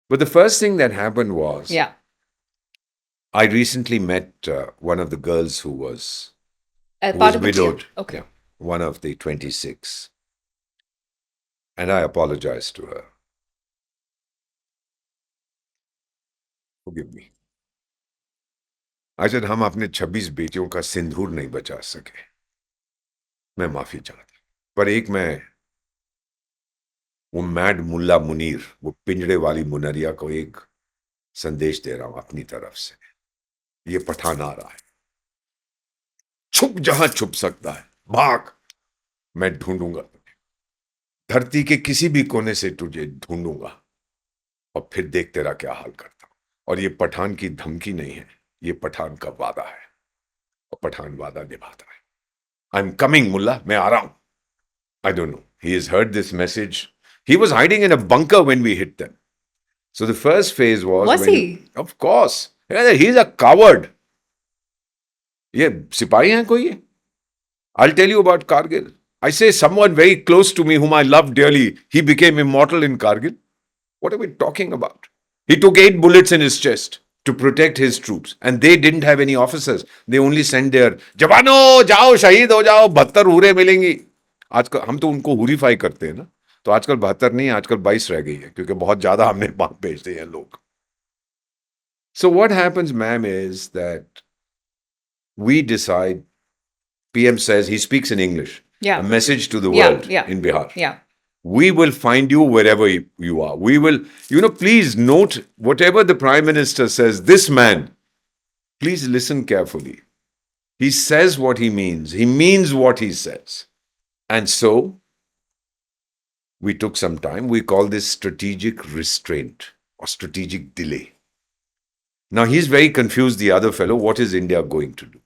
But the first thing that happened was Yeah. I recently met one of the girls who was Part of the team. widowed. Okay. Yeah, one of the 26. And I apologized to her. Forgive me. I said, हम अपने 26 बेटियों का सिंदूर नहीं बचा सके. मैं माफी चाहता. पर एक मैं वो मैड मुल्ला मुनीर, वो पिंजड़े वाली मुनरिया को एक संदेश दे रहा हूं अपनी तरफ से. ये पठान आ रहा है. छुप जहां छुप सकता है. भाग. मैं ढूंढूंगा. धरती के किसी भी कोने से तुझे ढूंढूंगा. और फिर देख तेरा क्या हाल करता हूं. और ये पठान की धमकी नहीं है. ये पठान का वादा है. और पठान वादा निभाता है. आई एम कमिंग मुल्ला. मैं आ रहा हूं. I don't know. He has heard this message. He was hiding in a bunker when we hit them. So the first phase was Was when he? Of course. Yeah, he's a coward. ये सिपाही हैं कोई ये? I'll tell you about Kargil. I say someone very close to me whom I love dearly, he became immortal in Kargil. What are we talking about? He took 8 bullets in his chest to protect his troops. And they didn't have any officers. They only sent their जवानो जाओ शहीद हो जाओ 72 हुरे मिलेंगी. आजकल हम तो उनको हुरीफाई करते हैं ना. तो आजकल 72 नहीं, आजकल 22 रह गई है क्योंकि बहुत ज्यादा हमने भेज दिए हैं लोग. So what happens, ma'am, is that we decide. PM says, he speaks in English. Yeah. A message to the Yeah, world yeah. in Bihar. Yeah. We will find you wherever you are. We will, please note whatever the Prime Minister says, this man, please listen carefully. He says what he means. He means what he says. And so, we took some time. We call this strategic restraint or strategic delay. Now, he's very confused, the other fellow. What is India going to do?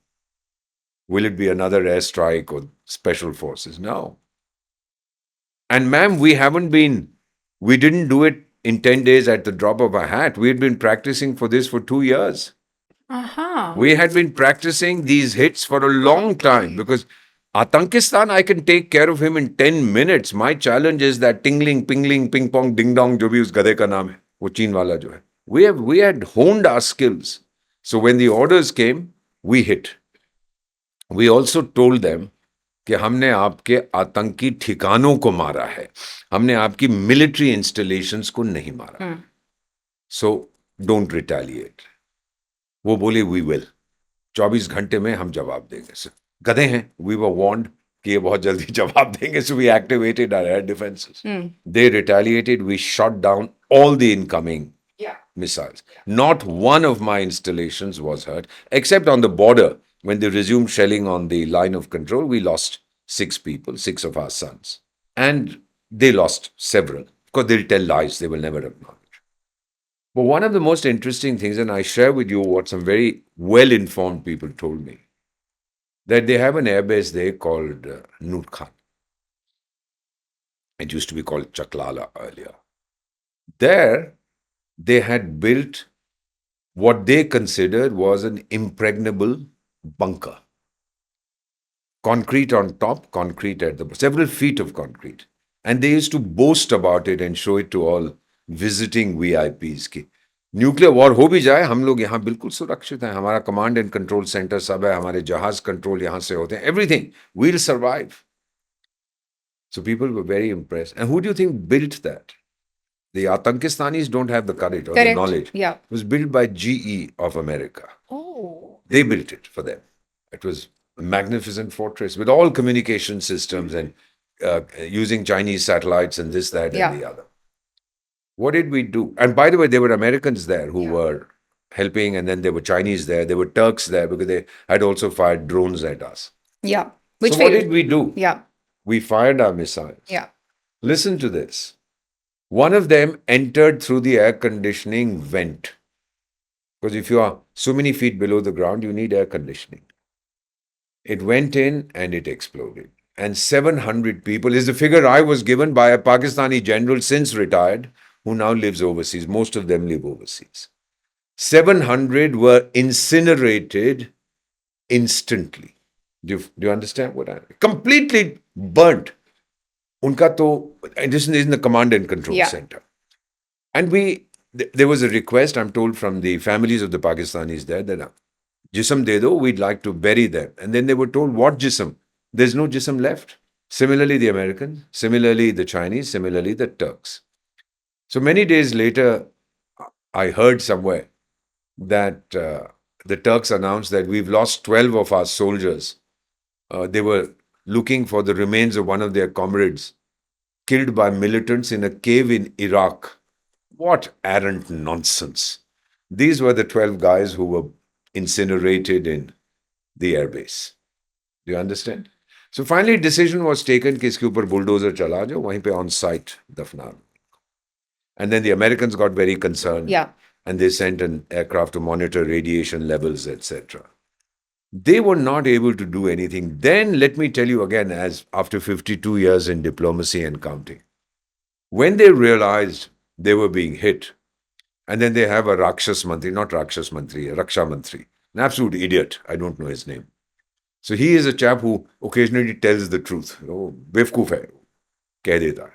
Will it be another airstrike or special forces? No. And ma'am, we didn't do it in 10 days at the drop of a hat. We had been practicing for this for 2 years. Uh-huh. We had been practicing these hits for a long time because Atankistan, I can take care of him in 10 minutes. My challenge is that tingling, pingling, ping pong, ding dong, jo bhi us gade ka naam hai, wo Cheen wala jo hai. We had honed our skills. So when the orders came, we hit. We also told them कि हमने आपके आतंकी ठिकानों को मारा है. हमने आपकी मिलिट्री इंस्टॉलेशंस को नहीं मारा. So don't retaliate. वो बोले वी विल. 24 घंटे में हम जवाब देंगे. गधे हैं. वी वर वार्न्ड कि ये बहुत जल्दी जवाब देंगे. So we activated our air defences. They retaliated. We shot down all the incoming missiles. Not one of my installations was hurt, except on the border. When they resumed shelling on the line of control, we lost 6 people, 6 of our sons. And they lost several. Because they'll tell lies, they will never acknowledge. But one of the most interesting things, and I share with you what some very well-informed people told me, that they have an airbase there called Noor Khan. It used to be called Chaklala earlier. There, they had built what they considered was an impregnable bunker. Concrete on top, concrete at the several feet of concrete. And they used to boast about it and show it to all visiting VIPs ki nuclear war हो भी जाए हम लोग यहाँ बिल्कुल सुरक्षित हैं. हमारा कमांड एंड कंट्रोल सेंटर सब है. हमारे जहाज कंट्रोल यहाँ से होते हैं. Everything. We'll survive. So people were very impressed. And who do you think built that? The Atankistanis don't have the courage or the knowledge. Yeah. It was built by GE of America. Oh. They built it for them. It was a magnificent fortress with all communication systems and using Chinese satellites and this, that, and the other. What did we do? And by the way, there were Americans there who were helping, and then there were Chinese there. There were Turks there because they had also fired drones at us. Yeah. So what did we do? Yeah. We fired our missiles. Yeah. Listen to this. One of them entered through the air conditioning vent. Because if you are so many feet below the ground, you need air conditioning. It went in and it exploded. And 700 people is the figure I was given by a Pakistani general since retired, who now lives overseas. Most of them live overseas. 700 were incinerated instantly. Do you understand what I mean? Completely burnt. Unka to, this is in the command and control center. And we there was a request, I'm told, from the families of the Pakistanis there that jism de do, we'd like to bury them. And then they were told, what jism? There's no jism left. Similarly, the Americans, similarly, the Chinese, similarly, the Turks. So many days later, I heard somewhere that the Turks announced that we've lost 12 of our soldiers. They were looking for the remains of one of their comrades killed by militants in a cave in Iraq. What arrant nonsense. These were the 12 guys who were incinerated in the airbase. Do you understand? So finally, decision was taken कि इसके ऊपर bulldozer चला जाओ, वहीं पे on site दफना लो. And then the Americans got very concerned. Yeah. And they sent an aircraft to monitor radiation levels, etc. They were not able to do anything. Then let me tell you again, as after 52 years in diplomacy and counting, when they realized they were being hit, and then they have a Rakshas Mantri, not Rakshas Mantri, a Raksha Mantri, an absolute idiot. I don't know his name. So he is a chap who occasionally tells the truth. Oh, बेवकूफ है, कह देता है.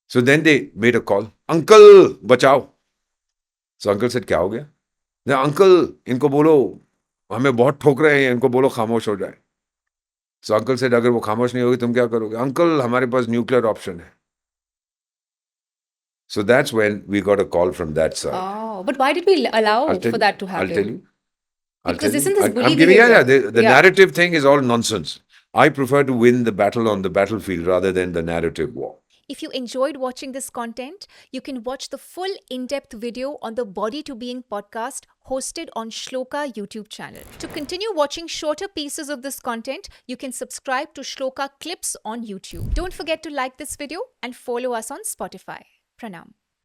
So then they made a call. Uncle, बचाओ. So uncle said, क्या हो गया? No, uncle, इनको बोलो, हमें बहुत ठोक रहे हैं, इनको बोलो खामोश हो जाए. So uncle said, अगर वो खामोश नहीं होगी, तुम क्या करोगे? Uncle, हमारे पास nuclear option है. So that's when we got a call from that side. Oh, but why did we allow I'll tell for you- that to happen? I'll tell you. I'll Because tell isn't you. this I'm bully giving, behavior? the Yeah. narrative thing is all nonsense. I prefer to win the battle on the battlefield rather than the narrative war. If you enjoyed watching this content, you can watch the full in-depth video on the Body to Being podcast hosted on Shloka YouTube channel. To continue watching shorter pieces of this content, you can subscribe to Shloka Clips on YouTube. Don't forget to like this video and follow us on Spotify. Pranam.